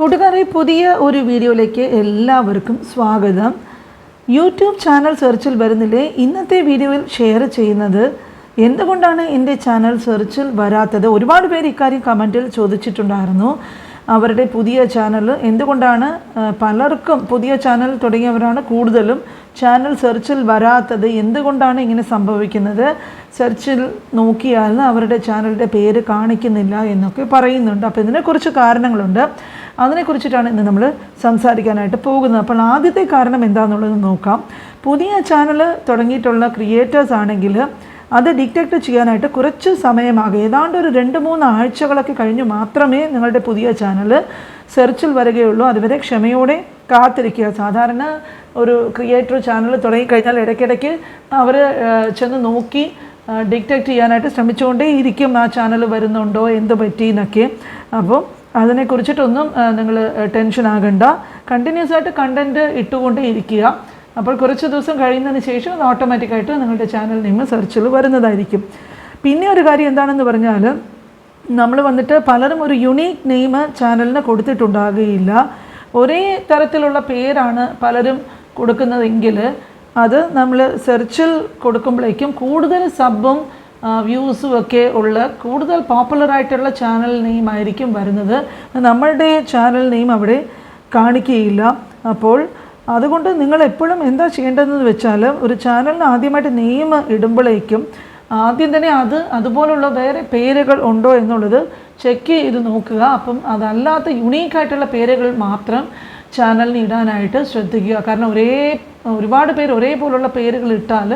കൂട്ടുകാരെ, പുതിയ ഒരു വീഡിയോയിലേക്ക് എല്ലാവർക്കും സ്വാഗതം. യൂട്യൂബ് ചാനൽ സെർച്ചിൽ വരുന്നില്ലേ? ഇന്നത്തെ വീഡിയോയിൽ ഷെയർ ചെയ്യുന്നത് എന്തുകൊണ്ടാണ് എൻ്റെ ചാനൽ സെർച്ചിൽ വരാത്തത്. ഒരുപാട് പേര് ഇക്കാര്യം കമൻറ്റിൽ ചോദിച്ചിട്ടുണ്ടായിരുന്നു. അവരുടെ പുതിയ ചാനൽ എന്തുകൊണ്ടാണ്, പലർക്കും പുതിയ ചാനൽ തുടങ്ങിയവരാണ് കൂടുതലും ചാനൽ സെർച്ചിൽ വരാത്തത്, എന്തുകൊണ്ടാണ് ഇങ്ങനെ സംഭവിക്കുന്നത്, സെർച്ചിൽ നോക്കിയാൽ അവരുടെ ചാനലിൻ്റെ പേര് കാണിക്കുന്നില്ല എന്നൊക്കെ പറയുന്നുണ്ട്. അപ്പോൾ ഇതിനെക്കുറിച്ച് കാരണങ്ങളുണ്ട്. അതിനെക്കുറിച്ചിട്ടാണ് ഇന്ന് നമ്മൾ സംസാരിക്കാനായിട്ട് പോകുന്നത്. അപ്പോൾ ആദ്യത്തെ കാരണം എന്താണെന്നുള്ളത് നോക്കാം. പുതിയ ചാനൽ തുടങ്ങിയിട്ടുള്ള ക്രിയേറ്റേഴ്സ് ആണെങ്കിൽ അത് ഡിറ്റക്റ്റ് ചെയ്യാനായിട്ട് കുറച്ച് സമയമാകും. ഏതാണ്ട് ഒരു 2-3 ആഴ്ചകളൊക്കെ കഴിഞ്ഞ് മാത്രമേ നിങ്ങളുടെ പുതിയ ചാനൽ സെർച്ചിൽ വരികയുള്ളൂ. അതുവരെ ക്ഷമയോടെ കാത്തിരിക്കുക. സാധാരണ ഒരു ക്രിയേറ്റർ ചാനൽ തുടങ്ങിക്കഴിഞ്ഞാൽ ഇടയ്ക്കിടയ്ക്ക് അവർ ചെന്ന് നോക്കി ഡിറ്റക്റ്റ് ചെയ്യാനായിട്ട് ശ്രമിച്ചുകൊണ്ടേ ഇരിക്കും, ആ ചാനൽ വരുന്നുണ്ടോ, എന്ത് പറ്റി എന്നൊക്കെ. അപ്പോൾ അതിനെക്കുറിച്ചിട്ടൊന്നും നിങ്ങൾ ടെൻഷൻ ആകണ്ട. കണ്ടിന്യൂസ് ആയിട്ട് കണ്ടൻറ്റ് ഇട്ടുകൊണ്ടേ ഇരിക്കുക. അപ്പോൾ കുറച്ച് ദിവസം കഴിയുന്നതിന് ശേഷം അത് ഓട്ടോമാറ്റിക്കായിട്ട് നിങ്ങളുടെ ചാനൽ നെയിം സെർച്ചിൽ വരുന്നതായിരിക്കും. പിന്നെ ഒരു കാര്യം എന്താണെന്ന് പറഞ്ഞാൽ, നമ്മൾ വന്നിട്ട് പലരും ഒരു യുണീക്ക് നെയിം ചാനലിന് കൊടുത്തിട്ടുണ്ടാകുകയില്ല. ഒരേ തരത്തിലുള്ള പേരാണ് പലരും കൊടുക്കുന്നതെങ്കിൽ അത് നമ്മൾ സെർച്ചിൽ കൊടുക്കുമ്പോഴേക്കും കൂടുതൽ സബും വ്യൂസും ഒക്കെ ഉള്ള കൂടുതൽ പോപ്പുലറായിട്ടുള്ള ചാനൽ നെയിം ആയിരിക്കും വരുന്നത്. നമ്മളുടെ ചാനൽ നെയിം അവിടെ കാണിക്കുകയില്ല. അപ്പോൾ അതുകൊണ്ട് നിങ്ങൾ എപ്പോഴും എന്താ ചെയ്യേണ്ടതെന്ന് വെച്ചാൽ, ഒരു ചാനലിന് ആദ്യമായിട്ട് നെയിം ഇടുമ്പോഴേക്കും ആദ്യം തന്നെ അതുപോലുള്ള വേറെ പേരുകൾ ഉണ്ടോ എന്നുള്ളത് ചെക്ക് ചെയ്ത് നോക്കുക. അപ്പം അതല്ലാത്ത യുണീക്കായിട്ടുള്ള പേരുകൾ മാത്രം ചാനലിന് ഇടാനായിട്ട് ശ്രദ്ധിക്കുക. കാരണം ഒരുപാട് പേര് ഒരേപോലുള്ള പേരുകൾ ഇട്ടാൽ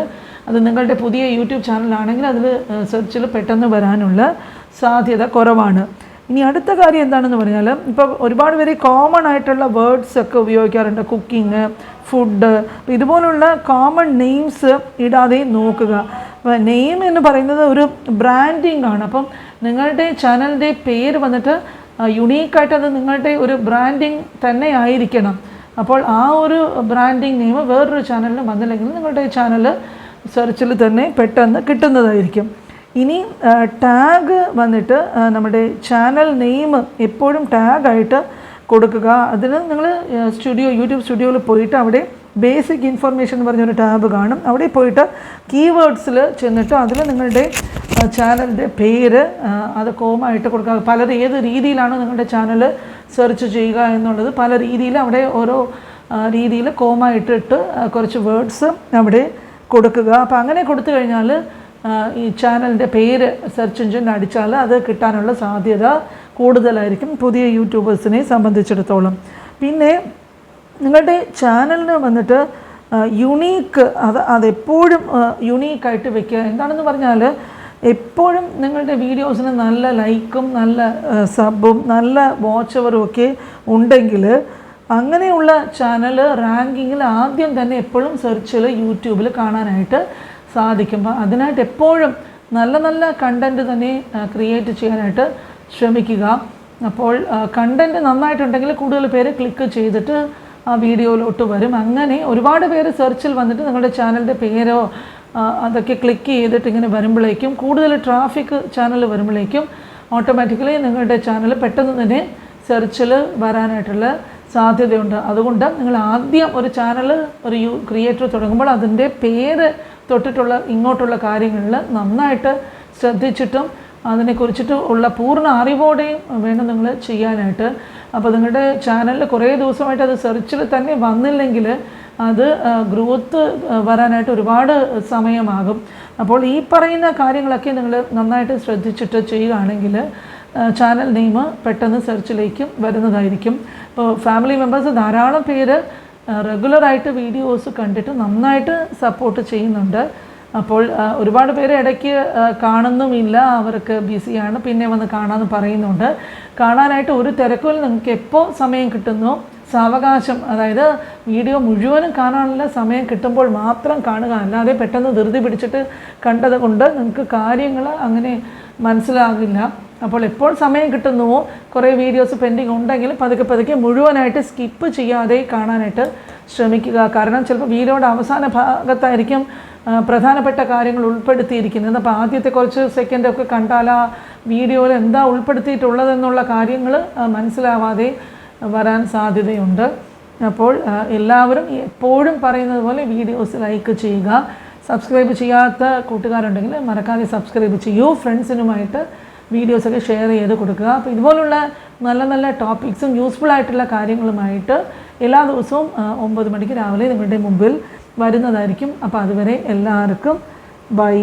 അത് നിങ്ങളുടെ പുതിയ യൂട്യൂബ് ചാനലാണെങ്കിൽ അതിൽ സെർച്ചിൽ പെട്ടെന്ന് വരാനുള്ള സാധ്യത കുറവാണ്. ഇനി അടുത്ത കാര്യം എന്താണെന്ന് പറഞ്ഞാൽ, ഇപ്പോൾ ഒരുപാട് പേര് കോമൺ ആയിട്ടുള്ള വേർഡ്സ് ഒക്കെ ഉപയോഗിക്കാറുണ്ട്. കുക്കിംഗ്, ഫുഡ്, ഇതുപോലുള്ള കോമൺ നെയിംസ് ഇടാതെ നോക്കുക. അപ്പോൾ നെയിം എന്ന് പറയുന്നത് ഒരു ബ്രാൻഡിങ് ആണ്. അപ്പം നിങ്ങളുടെ ചാനലിൻ്റെ പേര് വന്നിട്ട് യുണീക്കായിട്ട് അത് നിങ്ങളുടെ ഒരു ബ്രാൻഡിങ് തന്നെ ആയിരിക്കണം. അപ്പോൾ ആ ഒരു ബ്രാൻഡിങ് നെയിം വേറൊരു ചാനലിന് വന്നില്ലെങ്കിൽ നിങ്ങളുടെ ചാനൽ സെർച്ചിൽ തന്നെ പെട്ടെന്ന് കിട്ടുന്നതായിരിക്കും. ഇനി ടാഗ് വന്നിട്ട് നമ്മുടെ ചാനൽ നെയിം എപ്പോഴും ടാഗായിട്ട് കൊടുക്കുക. അതിന് നിങ്ങൾ യൂട്യൂബ് സ്റ്റുഡിയോയിൽ പോയിട്ട് അവിടെ ബേസിക് ഇൻഫർമേഷൻ എന്ന് പറഞ്ഞൊരു ടാബ് കാണും. അവിടെ പോയിട്ട് കീവേഡ്സിൽ ചെന്നിട്ട് അതിൽ നിങ്ങളുടെ ചാനലിൻ്റെ പേര് അത് കോമായിട്ട് കൊടുക്കുക. പലരും ഏത് രീതിയിലാണ് നിങ്ങളുടെ ചാനൽ സെർച്ച് ചെയ്യുക എന്നുള്ളത് പല രീതിയിൽ അവിടെ ഓരോ രീതിയിൽ കോമായിട്ടിട്ട് കുറച്ച് വേർഡ്സ് അവിടെ കൊടുക്കുക. അപ്പോൾ അങ്ങനെ കൊടുത്തു കഴിഞ്ഞാൽ ഈ ചാനലിൻ്റെ പേര് സെർച്ച് എഞ്ചിൻ അടിച്ചാൽ അത് കിട്ടാനുള്ള സാധ്യത കൂടുതലായിരിക്കും പുതിയ യൂട്യൂബേഴ്സിനെ സംബന്ധിച്ചിടത്തോളം. പിന്നെ നിങ്ങളുടെ ചാനലിന് വന്നിട്ട് യുണീക്ക് അതെപ്പോഴും യുണീക്കായിട്ട് വെക്കുക. എന്താണെന്ന് പറഞ്ഞാൽ, എപ്പോഴും നിങ്ങളുടെ വീഡിയോസിന് നല്ല ലൈക്കും നല്ല സബും നല്ല വാച്ച് അവറും ഒക്കെ ഉണ്ടെങ്കിൽ അങ്ങനെയുള്ള ചാനൽ റാങ്കിങ്ങിൽ ആദ്യം തന്നെ എപ്പോഴും സെർച്ചിൽ യൂട്യൂബിൽ കാണാനായിട്ട് സാധിക്കും. അപ്പോൾ അതിനായിട്ട് എപ്പോഴും നല്ല നല്ല കണ്ടൻറ്റ് തന്നെ ക്രിയേറ്റ് ചെയ്യാനായിട്ട് ശ്രമിക്കുക. അപ്പോൾ കണ്ടൻറ്റ് നന്നായിട്ടുണ്ടെങ്കിൽ കൂടുതൽ പേര് ക്ലിക്ക് ചെയ്തിട്ട് ആ വീഡിയോയിലോട്ട് വരും. അങ്ങനെ ഒരുപാട് പേര് സെർച്ചിൽ വന്നിട്ട് നിങ്ങളുടെ ചാനലിൻ്റെ പേരോ അതൊക്കെ ക്ലിക്ക് ചെയ്തിട്ട് ഇങ്ങനെ വരുമ്പോഴേക്കും കൂടുതൽ ട്രാഫിക് ചാനൽ വരുമ്പോഴേക്കും ഓട്ടോമാറ്റിക്കലി നിങ്ങളുടെ ചാനൽ പെട്ടെന്ന് തന്നെ സെർച്ചിൽ വരാനായിട്ടുള്ള സാധ്യതയുണ്ട്. അതുകൊണ്ട് നിങ്ങൾ ആദ്യം ഒരു ചാനൽ ഒരു ക്രിയേറ്റർ തുടങ്ങുമ്പോൾ അതിൻ്റെ പേര് തൊട്ടിട്ടുള്ള ഇങ്ങോട്ടുള്ള കാര്യങ്ങളിൽ നന്നായിട്ട് ശ്രദ്ധിച്ചിട്ടും അതിനെക്കുറിച്ചിട്ട് ഉള്ള പൂർണ്ണ അറിവോടെയും വേണം നിങ്ങൾ ചെയ്യാനായിട്ട്. അപ്പോൾ നിങ്ങളുടെ ചാനലിൽ കുറേ ദിവസമായിട്ട് അത് സെർച്ചിൽ തന്നെ വന്നില്ലെങ്കിൽ അത് ഗ്രോത്ത് വരാനായിട്ട് ഒരുപാട് സമയമാകും. അപ്പോൾ ഈ പറയുന്ന കാര്യങ്ങളൊക്കെ നിങ്ങൾ നന്നായിട്ട് ശ്രദ്ധിച്ചിട്ട് ചെയ്യുകയാണെങ്കിൽ ചാനൽ നെയിം പെട്ടെന്ന് സെർച്ചിലേക്കും വരുന്നതായിരിക്കും. ഇപ്പോൾ ഫാമിലി മെമ്പേഴ്സ് ധാരാളം പേര് റെഗുലറായിട്ട് വീഡിയോസ് കണ്ടിട്ട് നന്നായിട്ട് സപ്പോർട്ട് ചെയ്യുന്നുണ്ട്. അപ്പോൾ ഒരുപാട് പേര് ഇടയ്ക്ക് കാണുന്നുമില്ല, അവർക്ക് ബിസിയാണ്, പിന്നെ വന്ന് കാണാമെന്ന് പറയുന്നുണ്ട്. കാണാനായിട്ട് ഒരു തിരക്കുമില്ല. നിങ്ങൾക്ക് എപ്പോൾ സമയം കിട്ടുന്നോ സാവകാശം, അതായത് വീഡിയോ മുഴുവനും കാണാനുള്ള സമയം കിട്ടുമ്പോൾ മാത്രം കാണുക. അല്ലാതെ പെട്ടെന്ന് ധൃതി പിടിച്ചിട്ട് കണ്ടത് കൊണ്ട് നിങ്ങൾക്ക് കാര്യങ്ങൾ അങ്ങനെ മനസ്സിലാകില്ല. അപ്പോൾ എപ്പോൾ സമയം കിട്ടുന്നുവോ, കുറേ വീഡിയോസ് പെൻഡിങ് ഉണ്ടെങ്കിൽ പതുക്കെ മുഴുവനായിട്ട് സ്കിപ്പ് ചെയ്യാതെ കാണാനായിട്ട് ശ്രമിക്കുക. കാരണം ചിലപ്പോൾ വീഡിയോയുടെ അവസാന ഭാഗത്തായിരിക്കും പ്രധാനപ്പെട്ട കാര്യങ്ങൾ ഉൾപ്പെടുത്തിയിരിക്കുന്നത്. അപ്പോൾ ആദ്യത്തെ കുറച്ച് സെക്കൻഡൊക്കെ കണ്ടാൽ ആ വീഡിയോയിൽ എന്താ ഉൾപ്പെടുത്തിയിട്ടുള്ളതെന്നുള്ള കാര്യങ്ങൾ മനസ്സിലാവാതെ വരാൻ സാധ്യതയുണ്ട്. അപ്പോൾ എല്ലാവരും എപ്പോഴും പറയുന്നത് പോലെ വീഡിയോസ് ലൈക്ക് ചെയ്യുക. സബ്സ്ക്രൈബ് ചെയ്യാത്ത കൂട്ടുകാരുണ്ടെങ്കിൽ മറക്കാതെ സബ്സ്ക്രൈബ് ചെയ്യൂ. ഫ്രണ്ട്സിനുമായിട്ട് വീഡിയോസൊക്കെ ഷെയർ ചെയ്ത് കൊടുക്കുക. അപ്പോൾ ഇതുപോലുള്ള നല്ല നല്ല ടോപ്പിക്സും യൂസ്ഫുൾ ആയിട്ടുള്ള കാര്യങ്ങളുമായിട്ട് എല്ലാ ദിവസവും 9 മണിക്ക് രാവിലെ നിങ്ങളുടെ മുമ്പിൽ വരുന്നതായിരിക്കും. അപ്പോൾ അതുവരെ എല്ലാവർക്കും ബൈ.